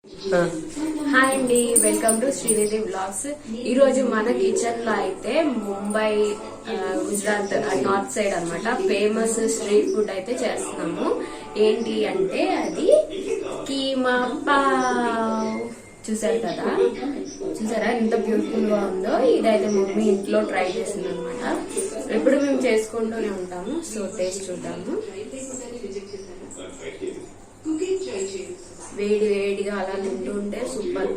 Hi అండి, welcome to Srinidhi vlogs. ఈ రోజు మన కిచెన్ లో అయితే ముంబై గుజరాత్ నార్త్ సైడ్ అన్నమాట ఫేమస్ స్ట్రీట్ ఫుడ్ అయితే చేస్తున్నాము. ఏంటి అంటే అది కీమా పావ్. చూసారు కదా, చూసారా ఎంత బ్యూటిఫుల్ గా ఉందో. ఇదైతే మమ్మీ ఇంట్లో ట్రై చేసింది అనమాట. ఎప్పుడు మేము చేసుకుంటూనే ఉంటాము. సో టేస్ట్ చూద్దాము. వేడి వేడిగా అలా తింటుంటే సూపర్.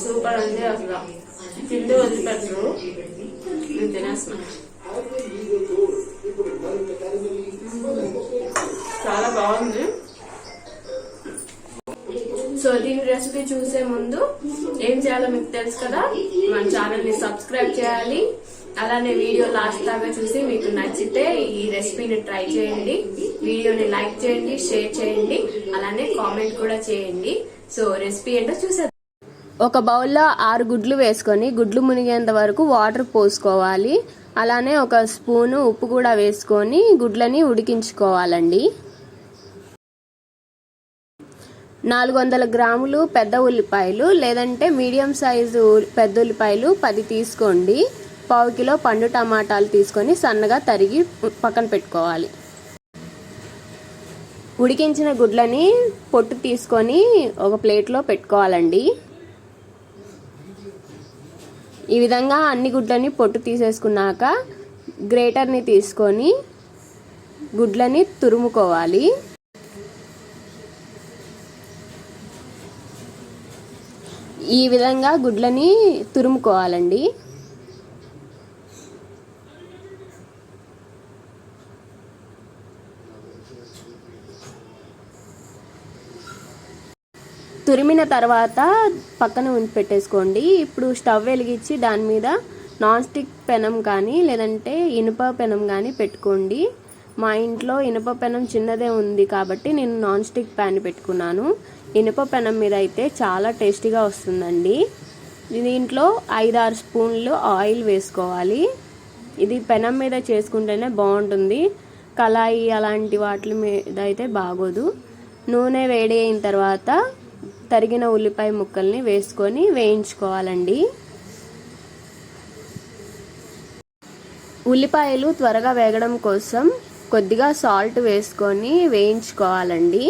సూపర్ అంటే అసలు తింటే వదిలిపెట్టరు. నేను తినేస్తున్నా. చాలా బాగుంది. సో దీని రెసిపీ చూసే ముందు ఏం చేయాలో మీకు తెలుసు కదా, మన ఛానల్ ని సబ్స్క్రైబ్ చేయాలి. అలానే వీడియో లాస్ట్ దాకా చూసి మీకు నచ్చితే ఈ రెసిపీని ట్రై చేయండి. వీడియోని లైక్ చేయండి, షేర్ చేయండి, అలానే కామెంట్ కూడా చేయండి. సో రెసిపీ ఏంటో చూసేద్దాం. ఒక బౌల్లో 6 గుడ్లు వేసుకొని గుడ్లు మునిగేంత వరకు వాటర్ పోసుకోవాలి. అలానే ఒక స్పూను ఉప్పు కూడా వేసుకొని గుడ్లని ఉడికించుకోవాలండి. 400 గ్రాములు పెద్ద ఉల్లిపాయలు లేదంటే మీడియం సైజు పెద్ద ఉల్లిపాయలు 10 తీసుకోండి. 1/2 కిలో పండు టమాటాలు తీసుకొని సన్నగా తరిగి పక్కన పెట్టుకోవాలి. ఉడికించిన గుడ్లని పొట్టు తీసుకొని ఒక ప్లేట్లో పెట్టుకోవాలండి. ఈ విధంగా అన్ని గుడ్లని పొట్టు తీసేసుకున్నాక గ్రేటర్ని తీసుకొని గుడ్లని తురుముకోవాలి. ఈ విధంగా గుడ్లని తురుముకోవాలండి. తురిమిన తర్వాత పక్కన ఉంచి పెట్టేసుకోండి. ఇప్పుడు స్టవ్ వెలిగించి దాని మీద నాన్ స్టిక్ పెనం కానీ లేదంటే ఇనుప పెనం కానీ పెట్టుకోండి. మా ఇంట్లో ఇనుప పెనం చిన్నదే ఉంది కాబట్టి నేను నాన్ స్టిక్ ప్యాన్ పెట్టుకున్నాను. ఇనుప పెనం మీద అయితే చాలా టేస్టీగా వస్తుందండి. దీంట్లో 5-6 స్పూన్లు ఆయిల్ వేసుకోవాలి. ఇది పెనం మీద చేసుకుంటేనే బాగుంటుంది, కళాయి అలాంటి వాటి మీద అయితే బాగోదు. నూనె వేడి అయిన తర్వాత తరిగిన ఉల్లిపాయ ముక్కల్ని వేసుకొని వేయించుకోవాలండి. ఉల్లిపాయలు త్వరగా వేగడం కోసం కొద్దిగా సాల్ట్ వేసుకొని వేయించుకోవాలండి.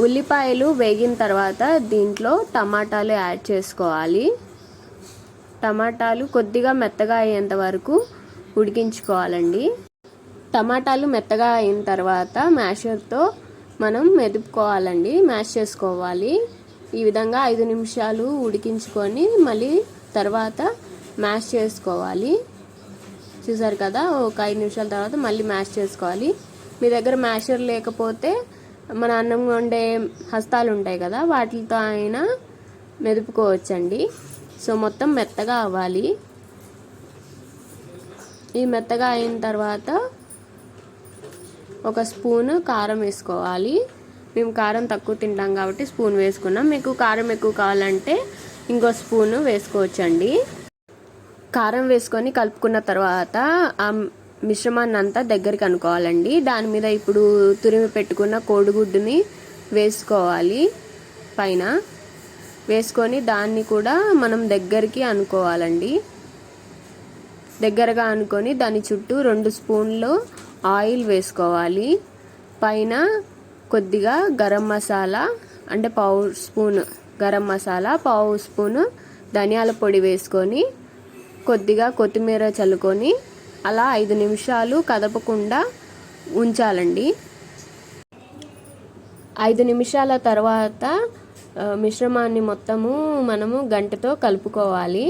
ఉల్లిపాయలు వేగిన తర్వాత దీంట్లో టమాటాలు యాడ్ చేసుకోవాలి. టమాటాలు కొద్దిగా మెత్తగా అయ్యేంత వరకు ఉడికించుకోవాలండి. టమాటాలు మెత్తగా అయిన తర్వాత మ్యాషర్తో మనం మెదుపుకోవాలండి, మ్యాష్ చేసుకోవాలి. ఈ విధంగా 5 నిమిషాలు ఉడికించుకొని మళ్ళీ తర్వాత మ్యాష్ చేసుకోవాలి. చూసారు కదా, ఒక 5 నిమిషాల తర్వాత మళ్ళీ మ్యాష్ చేసుకోవాలి. మీ దగ్గర మ్యాషర్ లేకపోతే మన అన్నం వండే హస్తాలు ఉంటాయి కదా, వాటితో అయినా మెదుపుకోవచ్చండి. సో మొత్తం మెత్తగా అవ్వాలి. ఈ మెత్తగా అయిన తర్వాత ఒక స్పూను కారం వేసుకోవాలి. మేము కారం తక్కువ తింటాం కాబట్టి స్పూన్ వేసుకున్నాం. మీకు కారం ఎక్కువ కావాలంటే ఇంకో స్పూను వేసుకోవచ్చండి. కారం వేసుకొని కలుపుకున్న తర్వాత ఆ మిశ్రమాన్ని అంతా దగ్గరికి అనుకోవాలండి. దాని మీద ఇప్పుడు తురిమి పెట్టుకున్న కోడిగుడ్డుని వేసుకోవాలి. పైన వేసుకొని దాన్ని కూడా మనం దగ్గరికి అనుకోవాలండి. దగ్గరగా అనుకొని దాని చుట్టూ 2 స్పూన్లు ఆయిల్ వేసుకోవాలి. పైన కొద్దిగా గరం మసాలా అంటే 1/2 స్పూన్ గరం మసాలా, 1/2 స్పూన్ ధనియాల పొడి వేసుకొని కొద్దిగా కొత్తిమీర చల్లుకొని అలా 5 నిమిషాలు కదపకుండా ఉంచాలండి. 5 నిమిషాల తర్వాత మిశ్రమాన్ని మొత్తము మనము గంటెతో కలుపుకోవాలి.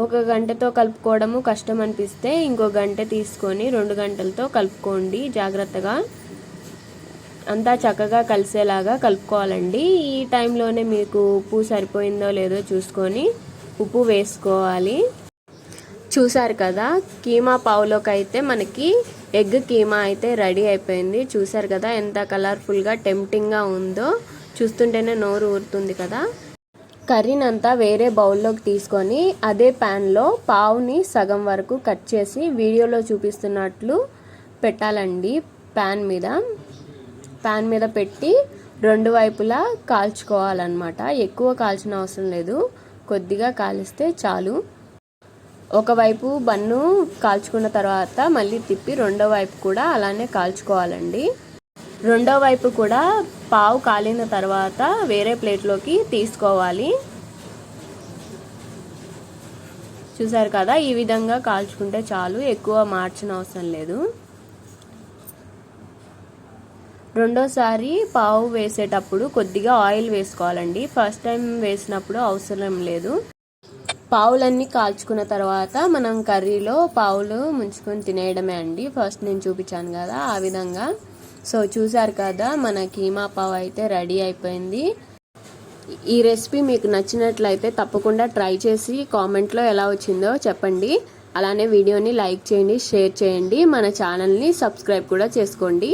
ఒక గంటతో కలుపుకోవడము కష్టం అనిపిస్తే ఇంకో గంట తీసుకొని 2 గంటలతో కలుపుకోండి. జాగ్రత్తగా అంతా చక్కగా కలిసేలాగా కలుపుకోవాలండి. ఈ టైంలోనే మీకు ఉప్పు సరిపోయిందో లేదో చూసుకొని ఉప్పు వేసుకోవాలి. చూసారు కదా, కీమా పావులోకి అయితే మనకి ఎగ్ కీమా అయితే రెడీ అయిపోయింది. చూసారు కదా ఎంత కలర్ఫుల్గా టెంప్టింగ్గా ఉందో, చూస్తుంటేనే నోరు ఊరుతుంది కదా. కర్రీనంతా వేరే బౌల్లోకి తీసుకొని అదే ప్యాన్లో పావుని సగం వరకు కట్ చేసి వీడియోలో చూపిస్తున్నట్లు పెట్టాలండి. ప్యాన్ మీద పెట్టి రెండు వైపులా కాల్చుకోవాలన్నమాట. ఎక్కువ కాల్చిన అవసరం లేదు, కొద్దిగా కాలిస్తే చాలు. ఒకవైపు బన్ను కాల్చుకున్న తర్వాత మళ్ళీ తిప్పి రెండో వైపు కూడా అలానే కాల్చుకోవాలండి. రెండో వైపు కూడా పావు కాలిన తర్వాత వేరే ప్లేట్లోకి తీసుకోవాలి. చూసారు కదా, ఈ విధంగా కాల్చుకుంటే చాలు, ఎక్కువ మార్చిన అవసరం లేదు. రెండోసారి పావు వేసేటప్పుడు కొద్దిగా ఆయిల్ వేసుకోవాలండి. ఫస్ట్ టైం వేసినప్పుడు అవసరం లేదు. పావులన్నీ కాల్చుకున్న తర్వాత మనం కర్రీలో పావులు ముంచుకొని తినేయడమే అండి. ఫస్ట్ నేను చూపించాను కదా ఆ విధంగా. సో చూసారు కదా, మన కీమా పావు అయితే రెడీ అయిపోయింది. ఈ రెసిపీ మీకు నచ్చినట్లయితే తప్పకుండా ట్రై చేసి కామెంట్లో ఎలా వచ్చిందో చెప్పండి. అలానే వీడియోని లైక్ చేయండి, షేర్ చేయండి, మన ఛానల్ని సబ్స్క్రైబ్ కూడా చేసుకోండి.